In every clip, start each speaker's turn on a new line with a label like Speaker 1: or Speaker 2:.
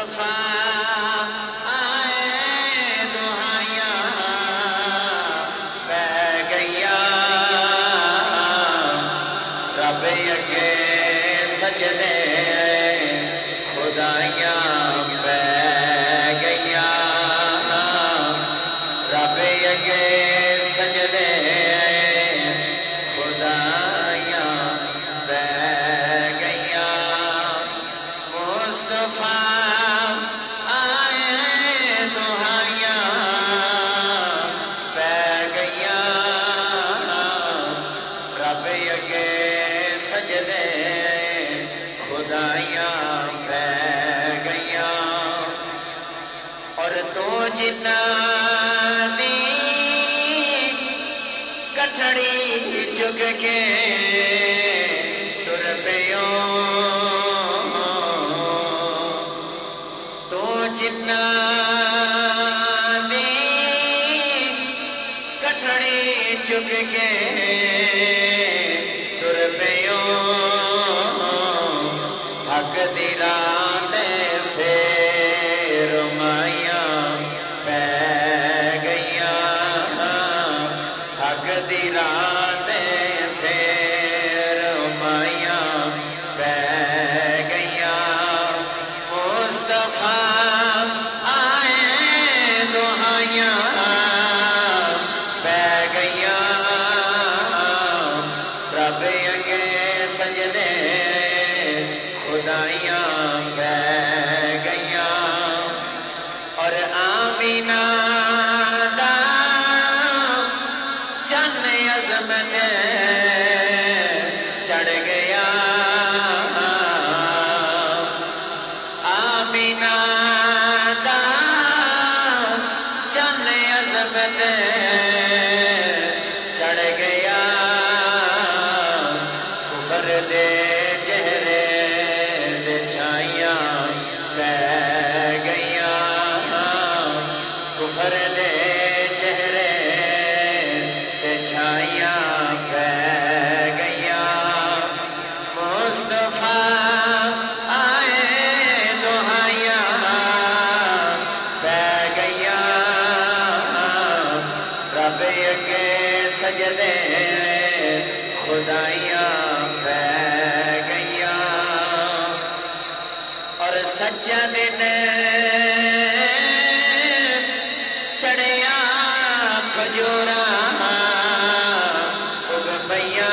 Speaker 1: مصطفیٰ آئے دہائیاں بہ گئیا رب اگے سجدے خدایاں بہ گئیا رب اگے سجدے خدایاں بہ گئیا مصطفیٰ آئے دہائیاں بہ گئیا رب اگے سجدے خدایاں بہ گئیا اور تو جتنا دی کٹھڑی چک کے ٹر پیو تو جتنا دی کٹھڑی چک کے ٹر پیو حق دی راہ تے پھر مائیاں پہ گئیاں حق دی راہ تے پھر مائیاں پہ گئیاں مصطفیٰ آئے دہائیاں پہ گئیاں رب اگے سجدے خدایاں بہ گئیاں اور آمینہ دا چن عظمت چڑھ گیا آمینہ دا چن عظمت چڑھ گیا کفر دے چہرے دے چھائیاں پہ گئیاں کفر دے چہرے دے چھائیاں پہ گئیاں مصطفیٰ آئے دہائیاں پہ گئیاں رب اگے سجدے خدایاں پہ گئیاں اور سچا دن چڑھیا کھجورا اگ پیاں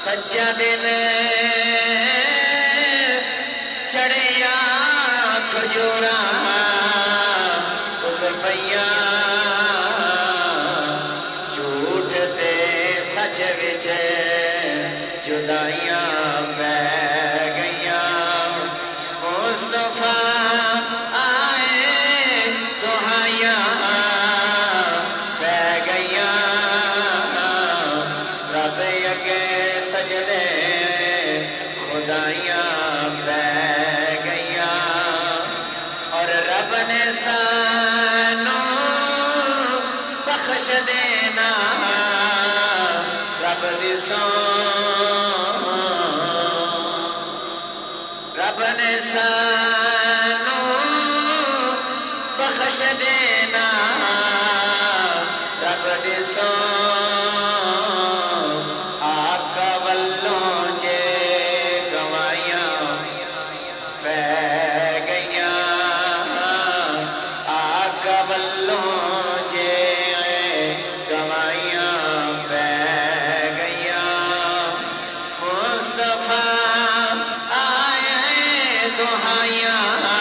Speaker 1: سچا دن چڑھیا کھجورا اگ پیاں جھوٹ تے سچ وچ جدائیاں بہ گئیاں مصطفیٰ آئے دہائیاں بہ گئیاں رب اگے سجدے خدایاں بہ گئیاں اور رب نے سانوں بخش دینا رب دی رب نے سانوں بخش دینا رب دی آقا والوں جے گوائیاں بہ گئیاں آقا والوں جے گوائیاں بہ گئیاں مصطفیٰ آئے دہائیاں